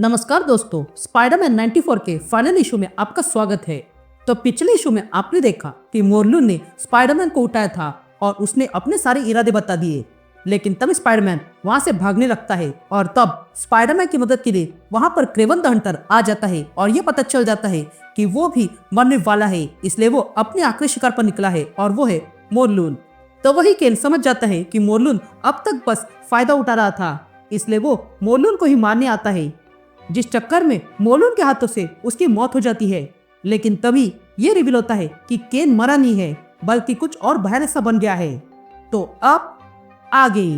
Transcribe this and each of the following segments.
नमस्कार दोस्तों, स्पाइडरमैन 94 के फाइनल इशू में आपका स्वागत है। तो पिछले इशू में आपने देखा कि मोरलून ने स्पाइडरमैन को उठाया था और उसने अपने सारे इरादे बता दिए, लेकिन तब स्पाइडरमैन वहां से भागने लगता है और तब स्पाइडरमैन की मदद के लिए वहां पर क्रेवन द हंटर आ जाता है और ये पता चल जाता है कि वो भी मरने वाला है, इसलिए वो अपने आखिरी शिकार पर निकला है और वो है मोरलून। तो वही केन समझ जाता है कि मोरलून अब तक बस फायदा उठा रहा था, इसलिए वो मोरलून को ही मारने आता है, जिस चक्कर में मोरलून के हाथों से उसकी मौत हो जाती है। लेकिन तभी ये रिवील होता है कि केन मरा नहीं है बल्कि कुछ और भयानक सा बन गया है। तो अब आगे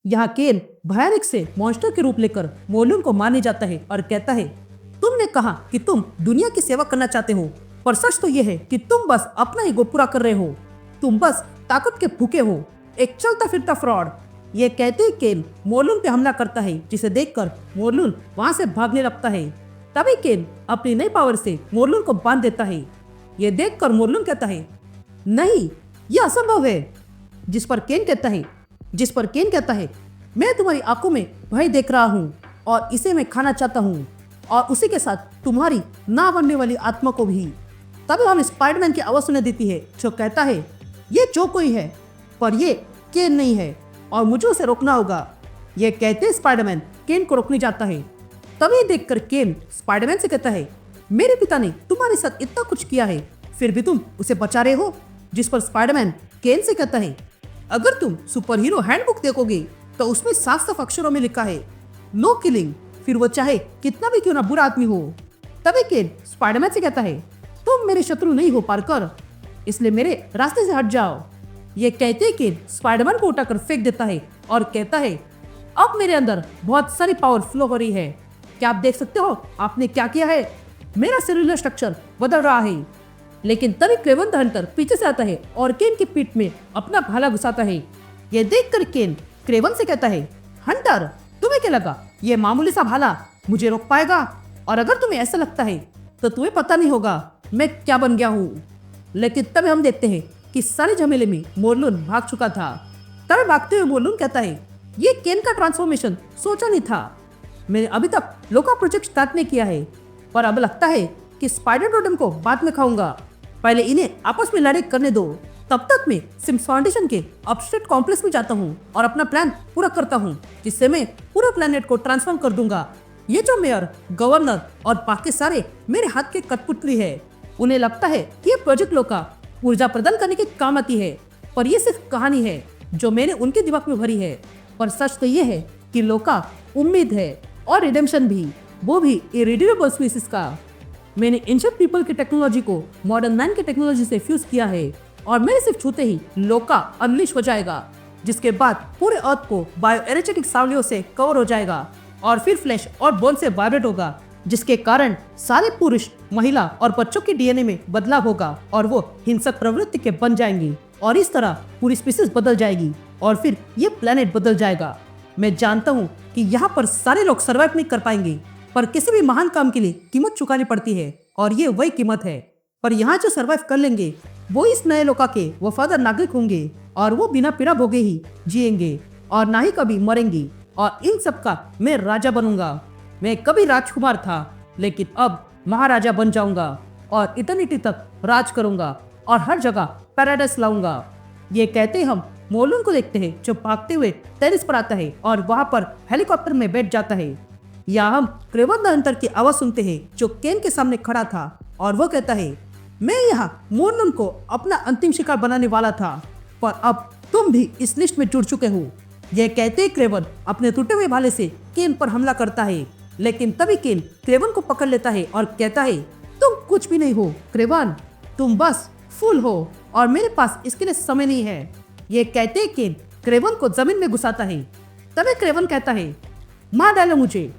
यहाँ केन भयानक से मॉन्स्टर के रूप लेकर मोरलून को मारने जाता है और कहता है, तुमने कहा कि तुम दुनिया की सेवा करना चाहते हो, पर सच तो यह है कि तुम बस अपना ईगो पूरा कर रहे हो। तुम बस ताकत के भूखे हो, एक चलता फिरता फ्रॉड। ये कहते ही केन मोरलून पे हमला करता है, जिसे देखकर मोरलून वहां से भागने लगता है। तभी केन अपनी नई पावर से मोरलून को बांध देता है। ये देखकर मोरलून कहता है, नहीं, यह असंभव है। जिस पर केन कहता है, मैं तुम्हारी आंखों में भय देख रहा हूँ और इसे मैं खाना चाहता हूँ, और उसी के साथ तुम्हारी ना बनने वाली आत्मा को भी। तब हम स्पाइडरमैन की आवाज सुनाई देती है जो कहता है, ये जो कोई है पर ये केन नहीं है और मुझे उसे रोकना होगा। ये कहते स्पाइडरमैन केन को रोकने जाता है। तभी देखकर केन स्पाइडरमैन से कहता है, मेरे पिता ने तुम्हारे साथ इतना कुछ किया है, फिर भी तुम उसे बचा रहे हो। जिस पर स्पाइडरमैन केन से कहता है, अगर तुम सुपर हीरो हैंडबुक देखोगे तो उसमें साफ साफ अक्षरों में लिखा है, नो किलिंग, फिर वो चाहे कितना भी क्यों ना बुरा आदमी हो। तभी केन स्पाइडरमैन से कहता है, तुम मेरे शत्रु नहीं हो पार्कर, इसलिए मेरे रास्ते से हट जाओ। ये कहते ही केन स्पाइडरमैन को उठाकर फेंक देता है और कहता है, अब मेरे अंदर बहुत सारी पावर फ्लो हो रही है। क्या आप देख सकते हो आपने क्या किया है? मेरा सेलुलर स्ट्रक्चर बदल रहा है। लेकिन तभी क्रेवन द हंटर पीछे से आता है और केन की पीठ में अपना भाला घुसाता है। ये देखकर केन क्रेवन से कहता है, हंटर, तुम्हें क्या लगा ये मामूली सा भाला मुझे रोक पाएगा? और अगर तुम्हें ऐसा लगता है तो तुम्हें पता नहीं होगा मैं क्या बन गया हूँ। लेकिन तभी हम देखते हैं कि सारे झमेले में मोरलून भाग चुका था। तभी भागते हुए मोरलून कहता है, ये केन का ट्रांसफॉर्मेशन सोचा नहीं था। मैंने अभी तक लोका प्रोजेक्ट स्टार्ट नहीं किया है, पर अब लगता है कि स्पाइडर टोटेम को बाद में खाऊंगा। पहले इन्हें आपस में लड़ाई करने दो। तब तक मैं सिम्स फाउंडेशन के अपस्टेट कॉम्प्लेक्स में जाता हूँ और अपना प्लान पूरा करता हूँ, जिससे मैं पूरे प्लेनेट को ट्रांसफॉर्म कर दूंगा। ये जो मेयर, गवर्नर और बाकी सारे मेरे हाथ के कठपुतली है, उन्हें लगता है कि ये प्रोजेक्ट लोका ऊर्जा प्रदान करने के काम आती है, पर यह सिर्फ कहानी है जो मैंने उनके दिमाग में भरी है। पर सच तो ये है कि लोका उम्मीद है और रिडेम्पशन भी, वो भी इरिड्यूरेबल स्पीसीज का। मैंने एंशिएंट पीपल की टेक्नोलॉजी को मॉडर्न मैन की टेक्नोलॉजी से फ्यूज किया है और मेरे सिर्फ छूते ही लोका अनलिश हो जाएगा, जिसके बाद पूरे अर्थ को बायो एनर्जेटिक सावलियों से कवर हो जाएगा और फिर फ्लैश और बोन से वाइब्रेट होगा, जिसके कारण सारे पुरुष, महिला और बच्चों के डीएनए में बदलाव होगा और वो हिंसक प्रवृत्ति के बन जाएंगी और इस तरह पूरी स्पीसीज बदल जाएगी और फिर ये प्लेनेट बदल जाएगा। मैं जानता हूँ कि यहाँ पर सारे लोग सर्वाइव नहीं कर पाएंगे, पर किसी भी महान काम के लिए कीमत चुकानी पड़ती है और ये वही कीमत है। पर यहाँ जो सर्वाइव कर लेंगे वो इस नए लोका के वफादार नागरिक होंगे और वो बिना पीड़ा भोगे ही जिएंगे और ना ही कभी मरेंगे, और इन सब का मैं राजा बनूंगा। मैं कभी राजकुमार था लेकिन अब महाराजा बन जाऊंगा और इटर्निटी तक राज करूंगा और हर जगह पैराडाइस लाऊंगा। ये कहते हम मोरलून को देखते हैं जो भागते हुए टेरिस पर आता है और वहां पर हेलीकॉप्टर में बैठ जाता है। या हम क्रेवन द हंटर की आवाज सुनते हैं जो केन के सामने खड़ा था और वो कहता है, मैं यहाँ मोरलून को अपना अंतिम शिकार बनाने वाला था, पर अब तुम भी इस लिस्ट में जुड़ चुके हो। यह कहते ही क्रेवन अपने टूटे हुए भाले से केन पर हमला करता है, लेकिन तभी केन क्रेवन को पकड़ लेता है और कहता है, तुम कुछ भी नहीं हो क्रेवन, तुम बस फूल हो और मेरे पास इसके लिए समय नहीं है। यह कहते ही केन क्रेवन को जमीन में घुसाता है। तभी क्रेवन कहता है, मार डालो मुझे,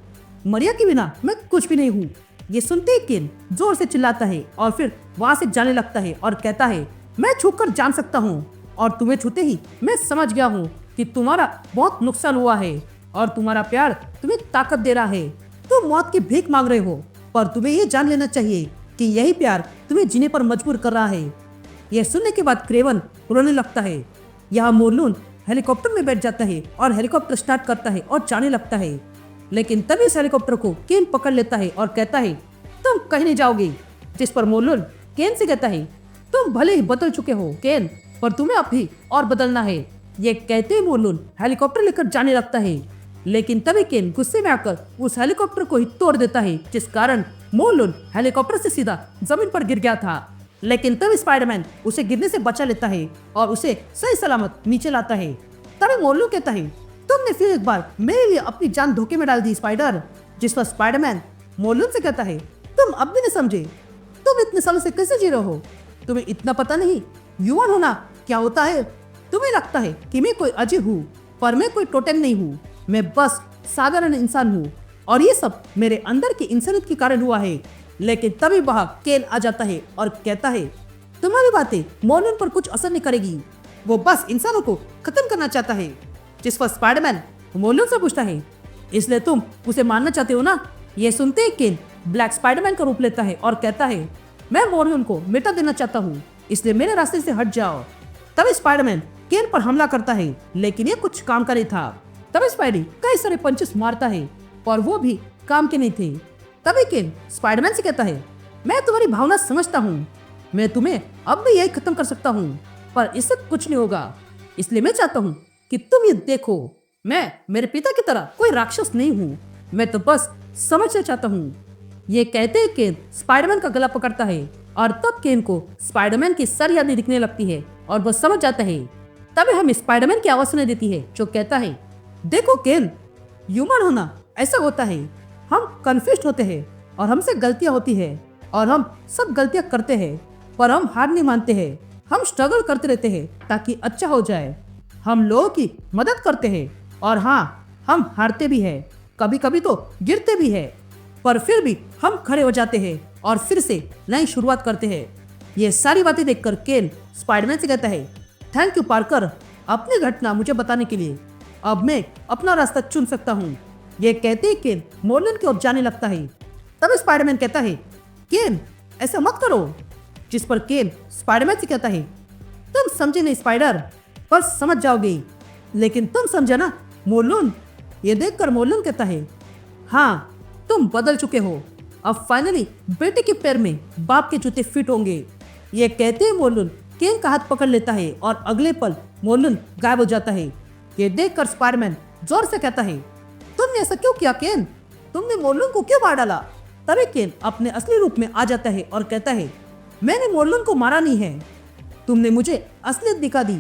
मरिया के बिना मैं कुछ भी नहीं हूँ। ये सुनते ही केन जोर से चिल्लाता है और फिर वहां से जाने लगता है और कहता है, मैं छूकर जान सकता हूँ और तुम्हें छूते ही मैं समझ गया हूँ कि तुम्हारा बहुत नुकसान हुआ है और तुम्हारा प्यार तुम्हें ताकत दे रहा है। तुम मौत की भीख मांग रहे हो, पर तुम्हें ये जान लेना चाहिए कि यही प्यार तुम्हें जीने पर मजबूर कर रहा है। यह सुनने के बाद क्रेवन रोने लगता है। यहाँ मोरलून हेलीकॉप्टर में बैठ जाता है और हेलीकॉप्टर स्टार्ट करता है और जाने लगता है। लेकिन तभी इस हेलीकॉप्टर को केन पकड़ लेता है और कहता है, तुम कहीं नहीं जाओगे। जिस पर मोरलून केन से कहता है, तुम भले ही बदल चुके हो केन, पर तुम्हें अब भी और बदलना है। ये कहते ही मोरलून हेलीकॉप्टर लेकर जाने लगता है। लेकिन तभी केन गुस्से में आकर उस हेलीकॉप्टर को ही तोड़ देता है, जिस कारण मोरलून हेलीकॉप्टर से सीधा जमीन पर गिर गया था। लेकिन तभी स्पाइडरमैन उसे गिरने से बचा लेता है और उसे सही सलामत नीचे लाता है। तभी मोरलून कहता है, तुमने फिर एक बार मेरे लिए अपनी जान धोखे में डाल दी स्पाइडर। जिस पर स्पाइडरमैन मोरलून से कहता है, तुम अब भी नहीं समझे, तुम इतने सालों से कैसे जी रहे हो? तुम्हें इतना पता नहीं ह्यूमन होना क्या होता है? तुम्हें लगता है कि मैं कोई अजीब हूँ, पर मैं कोई टोटेम नहीं हूँ। मैं बस साधारण इंसान हूँ और ये सब मेरे अंदर की इंसानियत के कारण हुआ है। लेकिन तभी वहाँ केन आ जाता है और कहता है, तुम्हारी बातें मोरलून पर कुछ असर नहीं करेगी, वो बस इंसानों को खत्म करना चाहता है। जिस पर स्पाइडरमैन मोरलून से पूछता है, इसलिए तुम उसे मारना चाहते हो ना? ये सुनते ही केन ब्लैक स्पाइडरमैन का रूप लेता है और कहता है, मैं मोरलून को मिटा देना चाहता हूँ, इसलिए मेरे रास्ते से हट जाओ। तभी स्पाइडरमैन केन पर हमला करता है, लेकिन ये कुछ काम का नहीं था। तभी स्पाइडी कई सारे पंचेस मारता है, पर वो भी काम के नहीं थे। तभी केन स्पाइडरमैन से कहता है, मैं तुम्हारी भावना समझता हूँ, मैं तुम्हें अब भी यही खत्म कर सकता हूँ, पर इससे कुछ नहीं होगा। इसलिए मैं चाहता हूँ कि तुम ये देखो, मैं मेरे पिता की तरह कोई राक्षस नहीं हूँ, मैं तो बस समझना चाहता हूँ। ये कहते ही केन स्पाइडरमैन का गला पकड़ता है और तब केन को स्पाइडरमैन की सारी यादें दिखने लगती है और वो समझ जाता है। तभी हमें स्पाइडरमैन की आवाज सुनाई देती है जो कहता है, देखो केन, ह्यूमन होना ऐसा होता है, हम कंफ्यूज होते हैं और हमसे गलतियां होती है और हम सब गलतियां करते हैं, पर हम हार नहीं मानते हैं। हम स्ट्रगल करते रहते हैं ताकि अच्छा हो जाए। हम लोगों की मदद करते हैं और हाँ, हम हारते भी हैं, कभी कभी तो गिरते भी हैं, पर फिर भी हम खड़े हो जाते हैं और फिर से नई शुरुआत करते हैं। ये सारी बातें देखकर केन स्पाइडरमैन से कहता है, थैंक यू पार्कर, अपनी घटना मुझे बताने के लिए। अब मैं अपना रास्ता चुन सकता हूँ। ये कहते ही केन मोरलून की ओर जाने लगता है। तब स्पाइडरमैन कहता है, केन ऐसा मत करो। जिस पर केन स्पाइडरमैन से कहता है, तुम समझे नहीं स्पाइडर, बस समझ जाओगे। लेकिन तुम समझे ना मोरलून? ये देखकर मोरलून कहता है, हाँ, तुम बदल चुके हो। अब फाइनली बेटे के पैर में बाप के जूते फिट होंगे। ये कहते ही मोरलून केन का हाथ पकड़ लेता है और अगले पल मोरलून गायब हो जाता है। ये देखकर स्पाइडरमैन जोर से कहता है, तुमने ऐसा क्यों किया केन? तुमने मोरलून को क्यों मार डाला? तभी केन अपने असली रूप में आ जाता है और कहता है, मैंने मोरलून को मारा नहीं है, तुमने मुझे असलियत दिखा दी।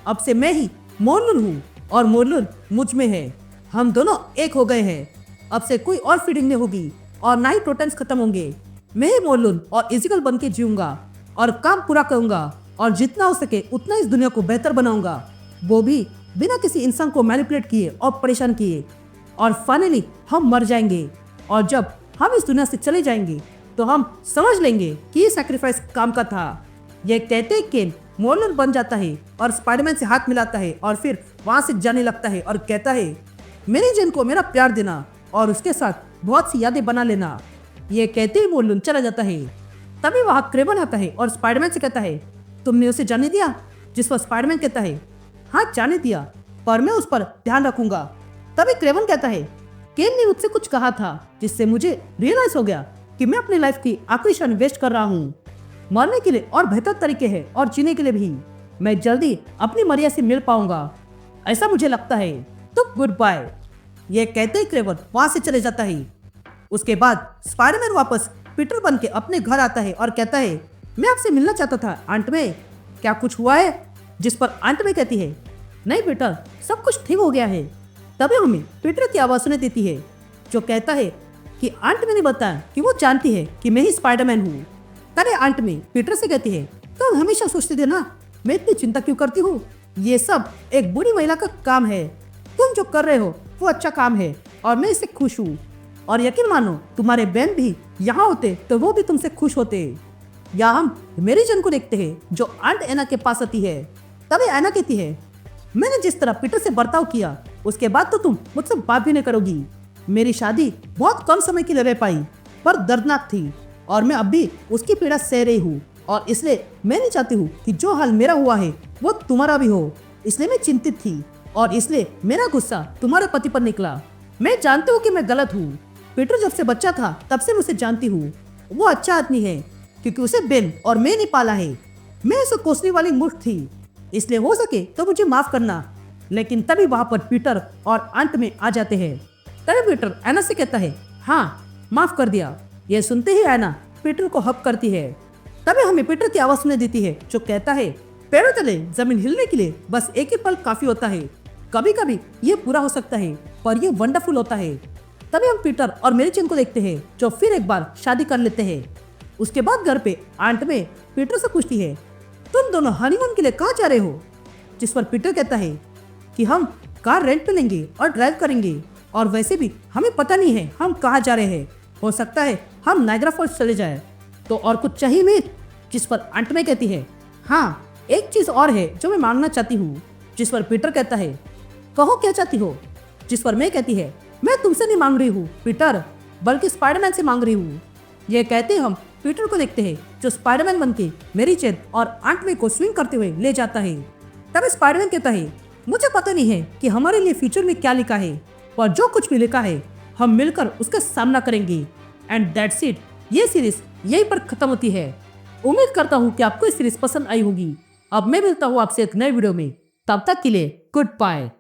अब से मैं ही मोरलून हूँ और मोरलून मुझ में है। हम दोनों एक हो गए हैं। अब से कोई और फीडिंग नहीं होगी और ना ही टोटेम्स खत्म होंगे। मैं ही मोरलून और इजिकल बन के जीऊंगा और काम पूरा करूंगा और जितना हो सके उतना इस दुनिया को बेहतर बनाऊंगा, वो भी बिना किसी इंसान को मैनिपुलेट किए और परेशान किए। और फाइनली हम मर जाएंगे और जब हम इस दुनिया से चले जाएंगे तो हम समझ लेंगे कि ये सैक्रिफाइस काम का था। ये कहते ही केन मोरलून बन जाता है और स्पाइडरमैन से हाथ मिलाता है और फिर वहां से जाने लगता है और कहता है, मेरी जेन को मेरा प्यार देना और उसके साथ बहुत सी यादें बना लेना। ये कहते ही मोरलून चला जाता है। तभी वहाँ क्रेवन आता है और स्पाइडरमैन से कहता है, तुमने उसे जाने दिया? जिस पर स्पाइडरमैन कहता है, हाँ जाने दिया, पर मैं उस पर ध्यान रखूंगा। तभी क्रेवन कहता है, केन ने मुझसे कुछ कहा था जिससे मुझे रियलाइज हो गया कि मैं अपनी लाइफ की आखिरी क्षण वेस्ट कर रहा हूँ। मरने के लिए और बेहतर तरीके हैं और जीने के लिए भी। मैं जल्दी अपनी मरिया से मिल पाऊंगा, ऐसा मुझे लगता है। तो गुड बाय। ये कहते ही क्रेवन वहां से चले जाता है। उसके बाद स्पाइडरमैन वापस पीटर बन के अपने घर आता है और कहता है, मैं आपसे मिलना चाहता था आंट में, क्या कुछ हुआ है? जिस पर आंट में कहती है, नहीं पीटर, सब कुछ ठीक हो गया है। तभी हमें पीटर की आवाज सुनाई देती है जो कहता है कि आंट में ने बताया कि वो जानती है कि मैं ही स्पाइडरमैन हूँ। तभी आंट में पीटर से कहती है, तुम हमेशा सोचते थे ना मैं इतनी चिंता क्यों करती हूँ? ये सब एक बुरी महिला का काम है। तुम जो कर रहे हो वो अच्छा काम है और मैं इससे खुश हूँ। और यकीन मानो, तुम्हारे बहन भी यहाँ होते तो वो भी तुमसे खुश होते। या हम मेरी जन को देखते हैं जो आंट एना के पास आती है। तभी एना कहती है, मैंने जिस तरह पीटर से बर्ताव किया उसके बाद तो तुम मुझसे बात भी नहीं करोगी। मेरी शादी बहुत कम समय के लिए रह पाई, पर दर्दनाक थी और मैं अब भी उसकी पीड़ा सह रही हूँ। और इसलिए मैं नहीं चाहती हूँ कि जो हाल मेरा हुआ है वो तुम्हारा भी हो। इसलिए मैं चिंतित थी और इसलिए मेरा गुस्सा तुम्हारे पति पर निकला। मैं जानती हूँ कि मैं गलत हूँ। पीटर जब से बच्चा था तब से मुझे जानती हूँ। वो अच्छा आदमी है क्योंकि उसे बेन और मैं नहीं पाला है। मैं उसे कोसने वाली मूर्ख थी, इसलिए हो सके तो मुझे माफ करना। लेकिन तभी वहाँ पर पीटर और अंत में आ जाते हैं। तभी पीटर एना से कहता है, हाँ माफ कर दिया। यह सुनते ही एना पीटर को हक करती है। तभी हमें पीटर की आवाज सुनाई देती है जो कहता है, पैरों तले जमीन हिलने के लिए बस एक ही पल काफी होता है। कभी कभी ये पूरा हो सकता है पर ये वंडरफुल होता है। तभी हम पीटर और मेरी चेन को देखते हैं जो फिर एक बार शादी कर लेते हैं। उसके बाद घर पे आंट में पीटर से पूछती है, तुम दोनों हनीमून के लिए कहाँ जा रहे हो? जिस पर पीटर कहता है कि हम कार रेंट पे लेंगे और ड्राइव करेंगे, और वैसे भी हमें पता नहीं है हम कहाँ जा रहे हैं। हो सकता है हम नायग्रा फॉल्स चले जाए तो और कुछ चाहिए में? जिस पर आंट में कहती है, हाँ एक चीज और है जो मैं मांगना चाहती हूँ। जिस पर पीटर कहता है, कहो क्या चाहती हो? जिस पर मैं कहती है, मैं तुमसे नहीं मांग रही हूँ पीटर, बल्कि स्पाइडरमैन से मांग रही हूँ। ये कहते हम पीटर को देखते हैं जो स्पाइडरमैन बनके मेरी चेन और आंट में को स्विंग करते हुए ले जाता है। तब स्पाइडरमैन कहता है, मुझे पता नहीं है कि हमारे लिए फ्यूचर में क्या लिखा है, पर जो कुछ भी लिखा है हम मिलकर उसका सामना करेंगे। And that's it. ये सीरीज यहीं पर खत्म होती है। उम्मीद करता हूँ कि आपको इस सीरीज पसंद आई होगी। अब मैं मिलता हूँ आपसे एक नए वीडियो में। तब तक के लिए गुड बाय।